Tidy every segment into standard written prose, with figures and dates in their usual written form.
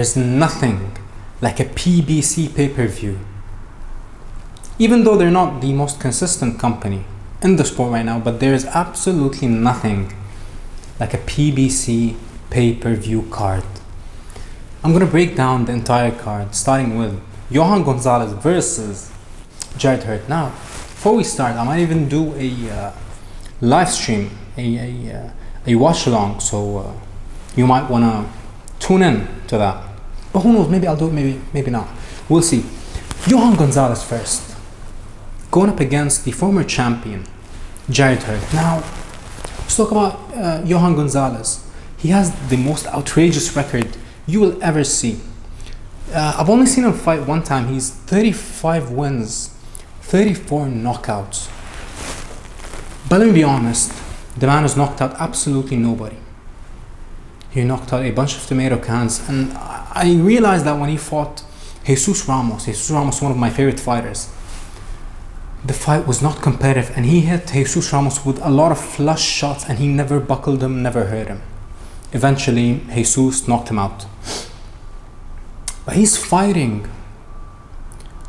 There's nothing like a PBC pay-per-view. Even though they're not the most consistent company in the sport right now, but there is absolutely nothing like a PBC pay-per-view card. I'm gonna break down the entire card, starting with Johan Gonzalez versus Jarrett Hurt. Now, before we start, I might even do a live stream, a watch along, so you might wanna tune in to that. But who knows? Maybe I'll do it. Maybe not. We'll see. Johan Gonzalez first, going up against the former champion Jarrett Hurt. Now, let's talk about Johan Gonzalez. He has the most outrageous record you will ever see. I've only seen him fight one time. He's 35 wins, 34 knockouts. But let me be honest, the man has knocked out absolutely nobody. He knocked out a bunch of tomato cans, and I realized that when he fought Jesus Ramos, one of my favorite fighters, the fight was not competitive, and he hit Jesus Ramos with a lot of flush shots, and he never buckled him, never hurt him. Eventually, Jesus knocked him out. But he's fighting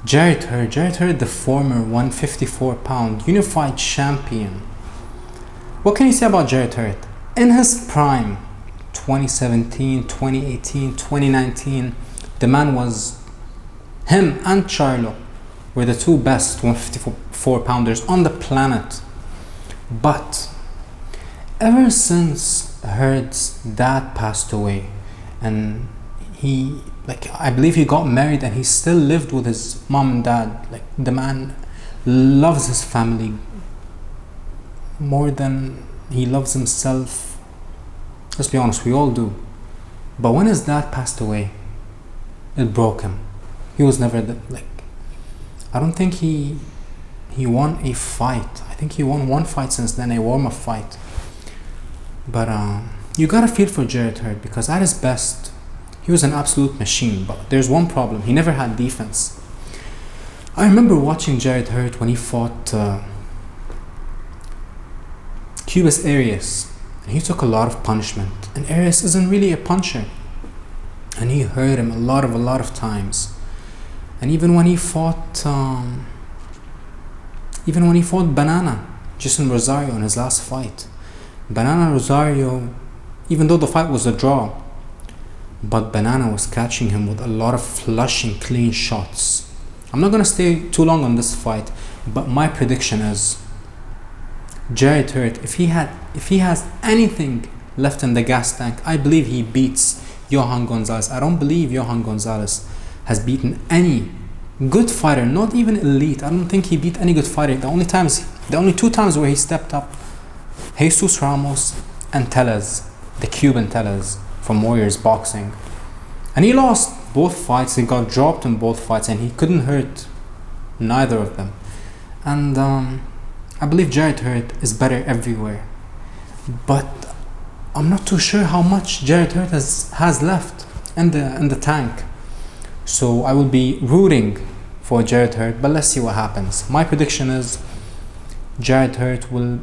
Jarrett Hurt, the former 154-pound unified champion. What can you say about Jarrett Hurt? In his prime, 2017, 2018, 2019, the man was, him and Charlo were the two best 154-pounders on the planet. But ever since Hurt's dad passed away, and I believe he got married and he still lived with his mom and dad. Like, the man loves his family more than he loves himself. Let's be honest, we all do. But when his dad passed away, it broke him. He was never I don't think he won a fight. I think he won one fight since then, a warm-up fight. But you gotta feel for Jarrett Hurt, because at his best, he was an absolute machine. But there's one problem: he never had defense. I remember watching Jarrett Hurt when he fought Cubas Arias. He took a lot of punishment, and Arias isn't really a puncher, and he hurt him a lot of times. And even when he fought Banana, Jason Rosario, in his last fight, Banana Rosario, even though the fight was a draw, but Banana was catching him with a lot of flushing clean shots. I'm not gonna stay too long on this fight, but my prediction is Jarrett Hurt, if he has anything left in the gas tank, I believe he beats Johan Gonzalez. I don't believe Johan Gonzalez has beaten any good fighter, not even elite. I don't think he beat any good fighter. The only two times where he stepped up, Jesus Ramos and Tellez, the Cuban Tellez from Warriors Boxing. And he lost both fights. He got dropped in both fights, and he couldn't hurt neither of them. And I believe Jarrett Hurt is better everywhere, but I'm not too sure how much Jarrett Hurt has left in the tank. So I will be rooting for Jarrett Hurt, but let's see what happens. My prediction is Jarrett Hurt will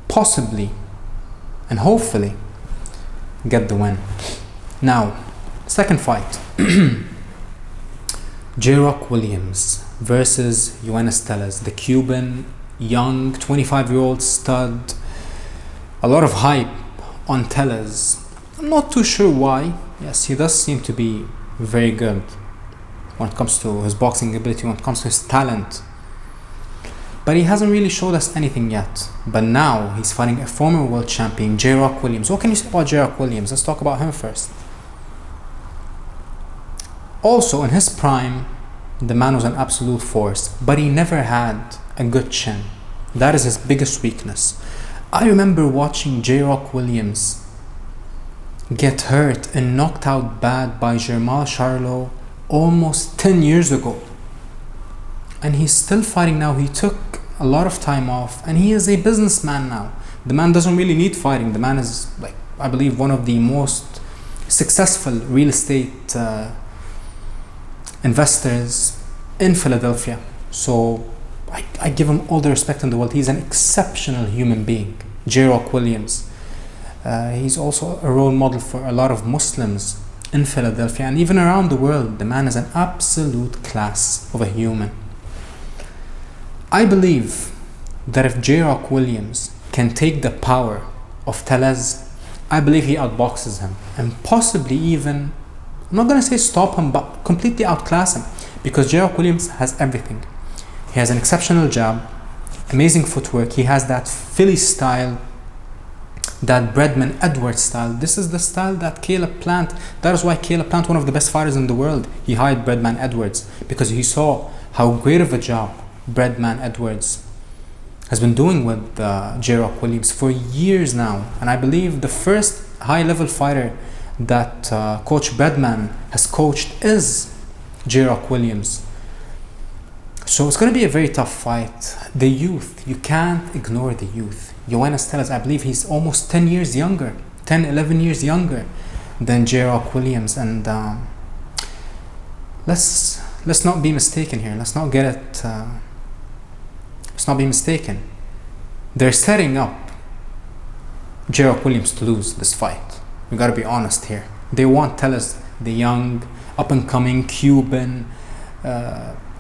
possibly and hopefully get the win. Now, second fight. J-Rock Williams versus Yoenis Tellez, the Cuban young 25-year-old stud. A lot of hype on Tellez. I'm not too sure why. Yes, he does seem to be very good when it comes to his boxing ability, when it comes to his talent. But he hasn't really showed us anything yet. But now he's fighting a former world champion, J-Rock Williams. What can you say about J-Rock Williams? Let's talk about him first. Also, in his prime, the man was an absolute force, but he never had a good chin. That is his biggest weakness. I remember watching J-Rock Williams get hurt and knocked out bad by Jermall Charlo almost 10 years ago. And he's still fighting now. He took a lot of time off, and he is a businessman now. The man doesn't really need fighting. The man is, I believe, one of the most successful real estate investors in Philadelphia. So I give him all the respect in the world. He's an exceptional human being, J-Rock Williams. He's also a role model for a lot of Muslims in Philadelphia and even around the world. The man is an absolute class of a human. I believe that if J-Rock Williams can take the power of Tellez, I believe he outboxes him and possibly even, I'm not going to say stop him, but completely outclass him, because J-Rock Williams has everything. He has an exceptional jab, amazing footwork, he has that Philly style, that Bredman Edwards style. This is the style that Caleb Plant, that is why Caleb Plant, one of the best fighters in the world, he hired Bredman Edwards, because he saw how great of a job Bredman Edwards has been doing with J-Rock Williams for years now. And I believe the first high-level fighter that Coach Bredman has coached is J-Rock Williams. So it's going to be a very tough fight. The youth, you can't ignore the youth. Yoenis Tellez, I believe he's almost 10 years younger, 10, 11 years younger than J-Rock Williams. And let's not be mistaken here. Let's not be mistaken. They're setting up J-Rock Williams to lose this fight. We gotta be honest here. They want Tellez, the young, up-and-coming Cuban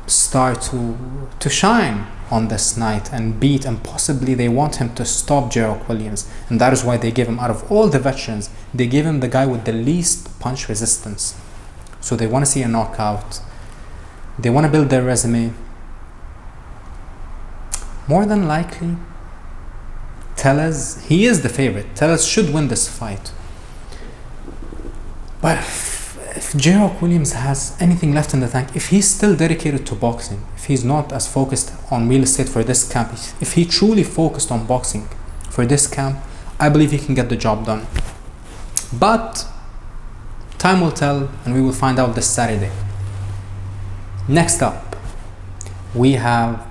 star, to shine on this night and beat, and possibly they want him to stop J-Rock Williams. And that is why they give him, out of all the veterans, they give him the guy with the least punch resistance. So they want to see a knockout. They want to build their resume. More than likely, Tellez, he is the favorite. Tellez should win this fight. But if J-Rock Williams has anything left in the tank, if he's still dedicated to boxing, if he's not as focused on real estate for this camp, if he truly focused on boxing for this camp, I believe he can get the job done. But time will tell, and we will find out this Saturday. Next up, we have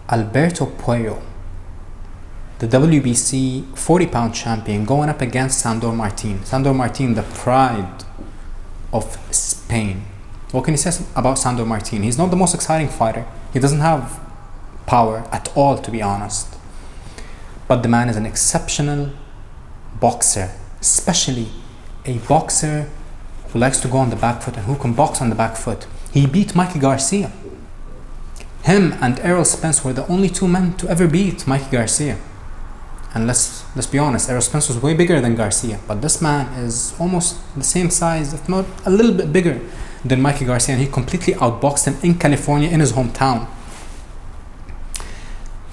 Alberto Puello, the WBC 40-pound champion, going up against Sandor Martin. Sandor Martin, the pride of Spain. What can you say about Sandor Martin? He's not the most exciting fighter. He doesn't have power at all, to be honest. But the man is an exceptional boxer, especially a boxer who likes to go on the back foot and who can box on the back foot. He beat Mikey Garcia. Him and Errol Spence were the only two men to ever beat Mikey Garcia. And let's be honest, Errol Spence was way bigger than Garcia, but this man is almost the same size, if not a little bit bigger than Mikey Garcia, and he completely outboxed him in California, in his hometown.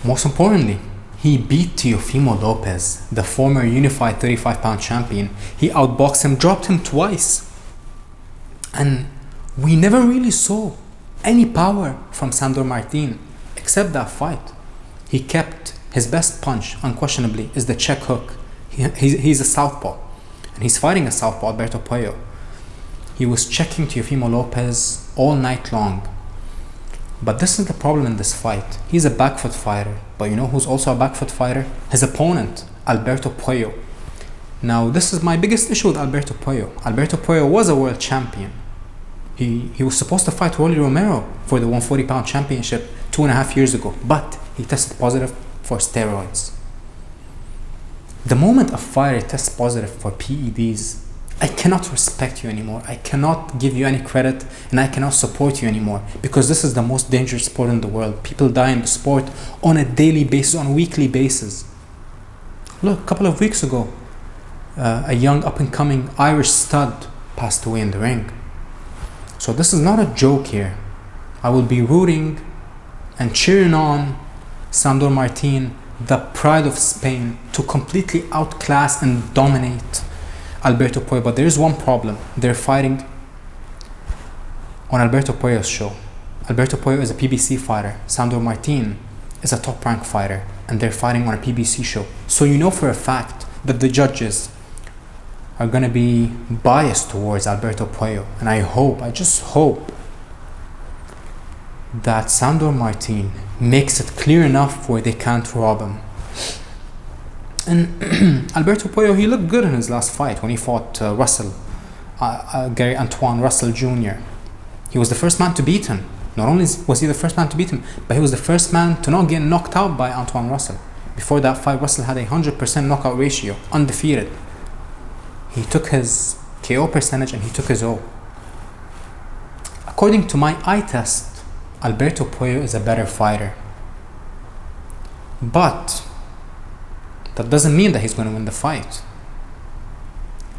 Most importantly, he beat Teofimo Lopez, the former unified 35-pound champion. He outboxed him, dropped him twice. And we never really saw any power from Sandor Martin, except that fight. He kept his best punch, unquestionably, is the check hook. He's a southpaw, and he's fighting a southpaw, Alberto Puello. He was checking Teofimo Lopez all night long. But this is the problem in this fight. He's a back foot fighter, but you know who's also a back foot fighter? His opponent, Alberto Puello. Now, this is my biggest issue with Alberto Puello. Alberto Puello was a world champion. He was supposed to fight Rolly Romero for the 140-pound championship 2.5 years ago, but he tested positive for steroids. The moment a fighter tests positive for PEDs, I cannot respect you anymore. I cannot give you any credit, and I cannot support you anymore, because this is the most dangerous sport in the world. People die in the sport on a daily basis, on a weekly basis. Look, a couple of weeks ago, a young up-and-coming Irish stud passed away in the ring. So this is not a joke here. I will be rooting and cheering on Sandor Martin, the pride of Spain, to completely outclass and dominate Alberto Puello. But there is one problem. They're fighting on Alberto Puello's show. Alberto Puello is a PBC fighter. Sandor Martin is a top-ranked fighter, and they're fighting on a PBC show. So you know for a fact that the judges are going to be biased towards Alberto Puello. And I just hope that Sandor Martin makes it clear enough where they can't rob him. And Alberto Puello, he looked good in his last fight when he fought Gary Antoine Russell Jr. He was the first man to beat him. Not only was he the first man to beat him, but he was the first man to not get knocked out by Antoine Russell. Before that fight, Russell had a 100% knockout ratio, undefeated. He took his KO percentage, and he took his O. According to my eye test, Alberto Puello is a better fighter. But that doesn't mean that he's going to win the fight.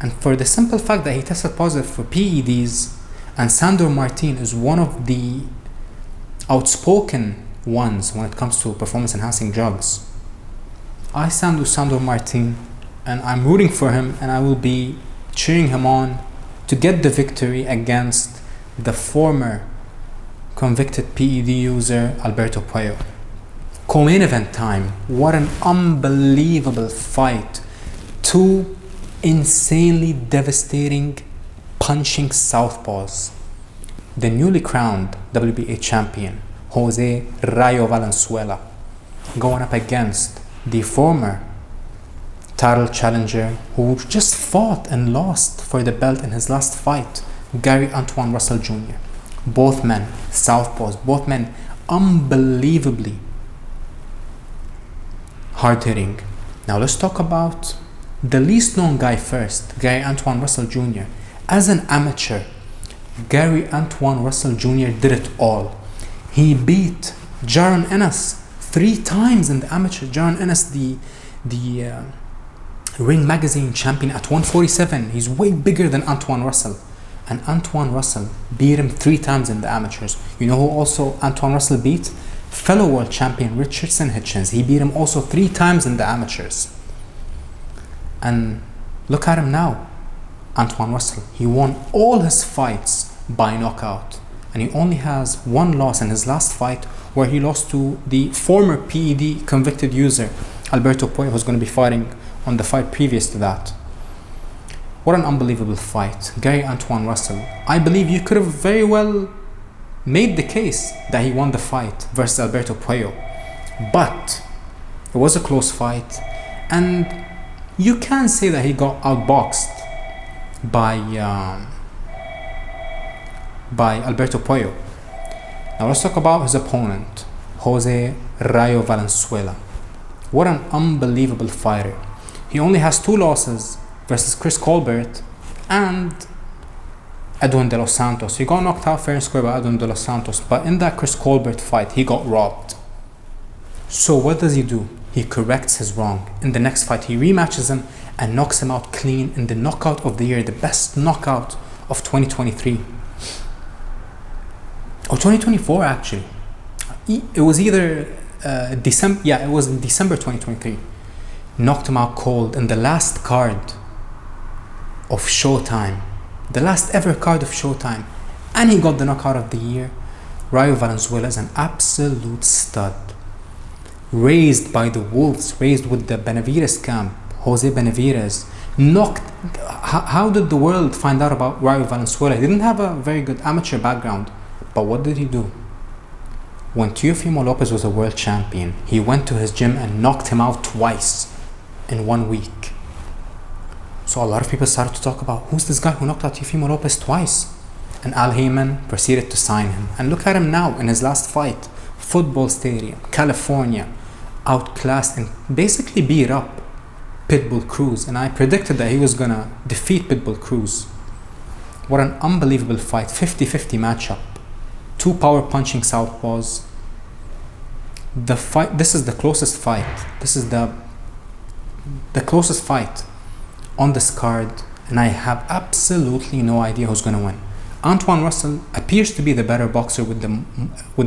And for the simple fact that he tested positive for PEDs, and Sandor Martin is one of the outspoken ones when it comes to performance enhancing drugs, I stand with Sandor Martin, and I'm rooting for him, and I will be cheering him on to get the victory against the former convicted PED user Alberto Puello. Co-main event time. What an unbelievable fight. Two insanely devastating punching southpaws. The newly crowned WBA champion Jose Rayo Valenzuela going up against the former title challenger who just fought and lost for the belt in his last fight, Gary Antoine Russell Jr. Both men southpaws, both men unbelievably hard-hitting. Now let's talk about the least known guy first, Gary Antoine Russell Jr. As an amateur, Gary Antoine Russell Jr. did it all. He beat Jaron Ennis 3 times in the amateur. Jaron Ennis, the Ring Magazine champion at 147. He's way bigger than Antoine Russell. And Antoine Russell beat him 3 times in the amateurs. You know who also Antoine Russell beat? Fellow world champion Richardson Hitchens. He beat him also 3 times in the amateurs. And look at him now, Antoine Russell. He won all his fights by knockout. And he only has 1 loss in his last fight, where he lost to the former PED convicted user, Alberto Puello, who's going to be fighting on the fight previous to that. What an unbelievable fight. Gary Antoine Russell. I believe you could have very well made the case that he won the fight versus Alberto Puello. But it was a close fight, and you can say that he got outboxed by Alberto Puello. Now let's talk about his opponent, Jose Rayo Valenzuela. What an unbelievable fighter. He only has 2 losses versus Chris Colbert and Edwin De Los Santos. He got knocked out fair and square by Edwin De Los Santos, but in that Chris Colbert fight, he got robbed. So what does he do? He corrects his wrong. In the next fight, he rematches him and knocks him out clean in the knockout of the year, the best knockout of 2023. Or 2024 actually. It was either December, it was in December 2023. Knocked him out cold in the last card of Showtime. The last ever card of Showtime. And he got the knockout of the year. Rayo Valenzuela is an absolute stud. Raised by the Wolves, raised with the Benavides camp. Jose Benavides knocked. How did the world find out about Rayo Valenzuela? He didn't have a very good amateur background. But what did he do? When Teofimo Lopez was a world champion, he went to his gym and knocked him out twice in 1 week. So a lot of people started to talk about, who's this guy who knocked out Teofimo Lopez twice? And Al Heyman proceeded to sign him. And look at him now in his last fight. Football Stadium, California, outclassed and basically beat up Pitbull Cruz. And I predicted that he was gonna defeat Pitbull Cruz. What an unbelievable fight. 50-50 matchup. 2 power punching southpaws. The fight, this is the closest fight. This is the closest fight on this card, and I have absolutely no idea who's going to win. Antoine Russell appears to be the better boxer with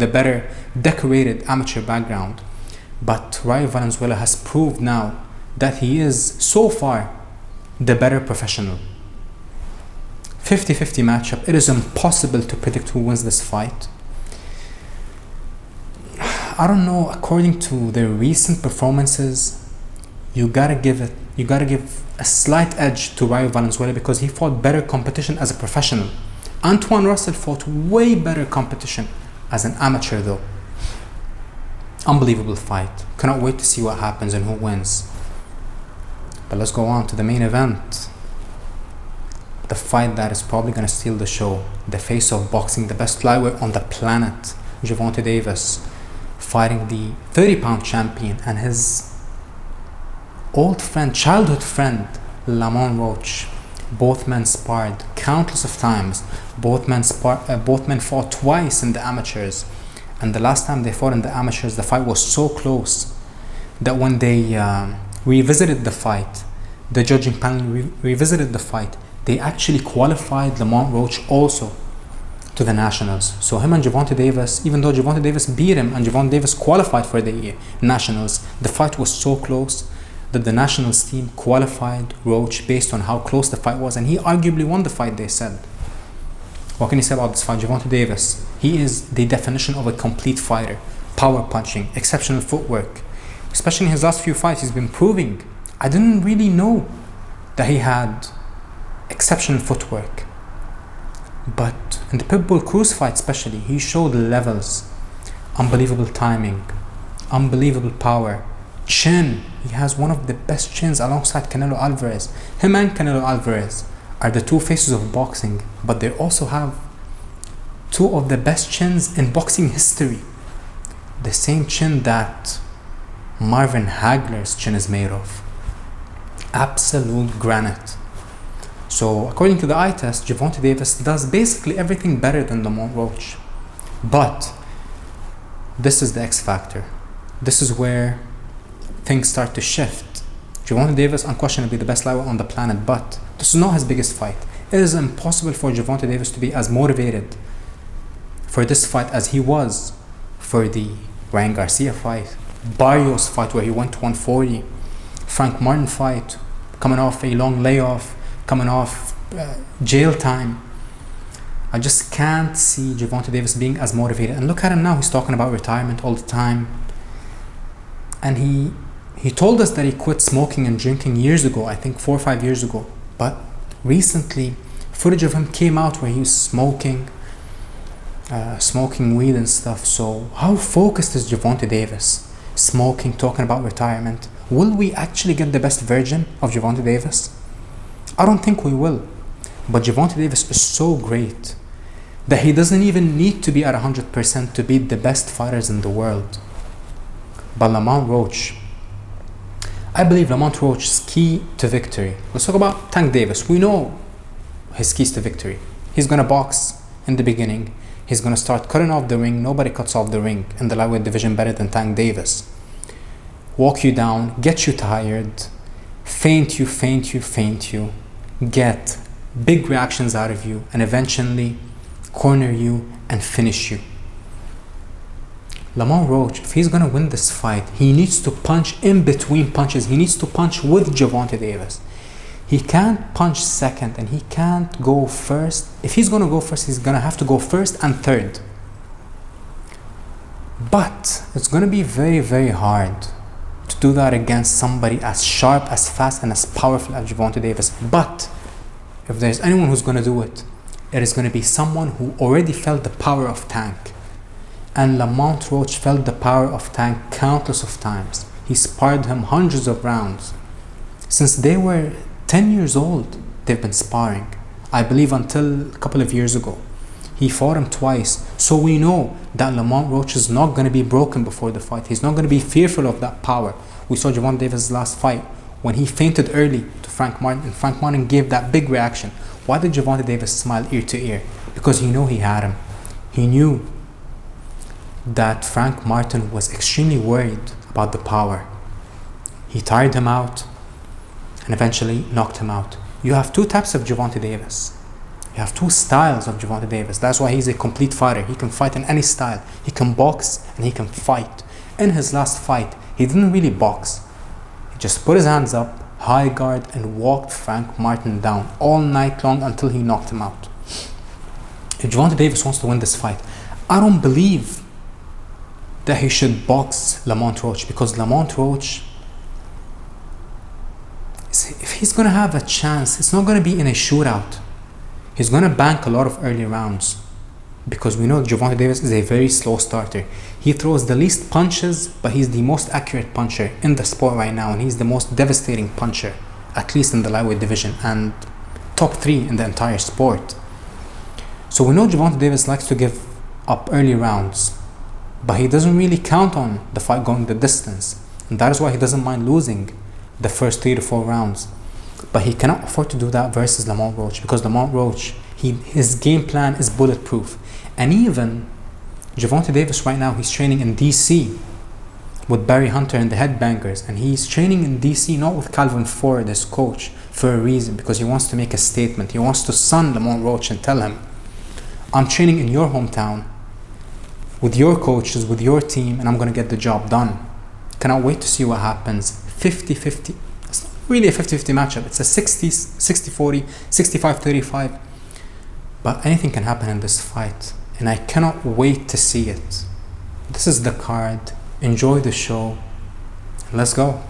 a better decorated amateur background, but Rayo Valenzuela has proved now that he is so far the better professional. 50-50 matchup. It is impossible to predict who wins this fight. I don't know, according to their recent performances, you gotta give a slight edge to Rayo Valenzuela because he fought better competition as a professional. Antoine Russell fought way better competition as an amateur though. Unbelievable fight. Cannot wait to see what happens and who wins. But let's go on to the main event. The fight that is probably going to steal the show. The face of boxing, the best flyweight on the planet, Gervonta Davis, fighting the 30-pound champion and his old friend, childhood friend, Lamont Roach. Both men sparred countless of times. Both men fought twice in the amateurs. And the last time they fought in the amateurs, the fight was so close that when they revisited the fight, the judging panel revisited the fight, they actually qualified Lamont Roach also to the nationals. So him and Gervonta Davis, even though Gervonta Davis beat him and Gervonta Davis qualified for the nationals, the fight was so close that the nationals team qualified Roach based on how close the fight was, and he arguably won the fight, they said. What can you say about this fight? Gervonta Davis, he is the definition of a complete fighter. Power punching, exceptional footwork. Especially in his last few fights, he's been proving. I didn't really know that he had exceptional footwork. But in the Pitbull Cruz fight especially, he showed levels. Unbelievable timing, unbelievable power, chin. He has one of the best chins alongside Canelo Alvarez. Him and Canelo Alvarez are the two faces of boxing, but they also have two of the best chins in boxing history. The same chin that Marvin Hagler's chin is made of. Absolute granite. So according to the eye test, Gervonta Davis does basically everything better than Lamont Roach. But this is the X factor. This is where things start to shift. Gervonta Davis, unquestionably the best lightweight on the planet, but this is not his biggest fight. It is impossible for Gervonta Davis to be as motivated for this fight as he was for the Ryan Garcia fight, Barrios fight where he went to 140, Frank Martin fight, coming off a long layoff, coming off jail time. I just can't see Gervonta Davis being as motivated. And look at him now, he's talking about retirement all the time. And he told us that he quit smoking and drinking years ago, I think 4 or 5 years ago. But recently, footage of him came out where he was smoking weed and stuff. So how focused is Gervonta Davis? Smoking, talking about retirement. Will we actually get the best version of Gervonta Davis? I don't think we will. But Gervonta Davis is so great that he doesn't even need to be at 100% to beat the best fighters in the world. But Lamont Roach, I believe Lamont Roach's key to victory. Let's talk about Tank Davis. We know his keys to victory. He's going to box in the beginning. He's going to start cutting off the ring. Nobody cuts off the ring in the lightweight division better than Tank Davis. Walk you down, get you tired, feint you, get big reactions out of you, and eventually corner you and finish you. Lamont Roach, if he's going to win this fight, he needs to punch in between punches. He needs to punch with Gervonta Davis. He can't punch second and he can't go first. If he's going to go first, he's going to have to go first and third. But it's going to be very, very hard to do that against somebody as sharp, as fast, and as powerful as Gervonta Davis. But if there's anyone who's going to do it, it is going to be someone who already felt the power of Tank. And Lamont Roach felt the power of Tank countless of times. He sparred him hundreds of rounds. Since they were 10 years old, they've been sparring. I believe until a couple of years ago. He fought him twice. So we know that Lamont Roach is not going to be broken before the fight. He's not going to be fearful of that power. We saw Gervonta Davis' last fight when he feinted early to Frank Martin, and Frank Martin gave that big reaction. Why did Gervonta Davis smile ear to ear? Because he knew he had him. He knew that Frank Martin was extremely worried about the power. He tired him out and eventually knocked him out. You have two types of Gervonta Davis. You have two styles of Gervonta Davis. That's why he's a complete fighter. He can fight in any style. He can box and he can fight. In his last fight, he didn't really box. He just put his hands up, high guard, and walked Frank Martin down all night long until he knocked him out. If Gervonta Davis wants to win this fight, I don't believe that he should box Lamont Roach, because Lamont Roach, if he's going to have a chance, it's not going to be in a shootout. He's going to bank a lot of early rounds, because we know Gervonta Davis is a very slow starter. He throws the least punches, but he's the most accurate puncher in the sport right now, and he's the most devastating puncher, at least in the lightweight division, and top 3 in the entire sport. So we know Gervonta Davis likes to give up early rounds, but he doesn't really count on the fight going the distance, and that is why he doesn't mind losing the first 3 to 4 rounds. But he cannot afford to do that versus Lamont Roach, because Lamont Roach, his game plan is bulletproof. And even Gervonta Davis right now, he's training in DC with Barry Hunter and the Headbangers, and he's training in DC not with Calvin Ford as coach for a reason, because he wants to make a statement. He wants to sun Lamont Roach and tell him, I'm training in your hometown with your coaches, with your team, and I'm going to get the job done. Cannot wait to see what happens. 50-50. It's not really a 50-50 matchup. It's a 60-40, 65-35. But anything can happen in this fight, and I cannot wait to see it. This is the card. Enjoy the show. Let's go.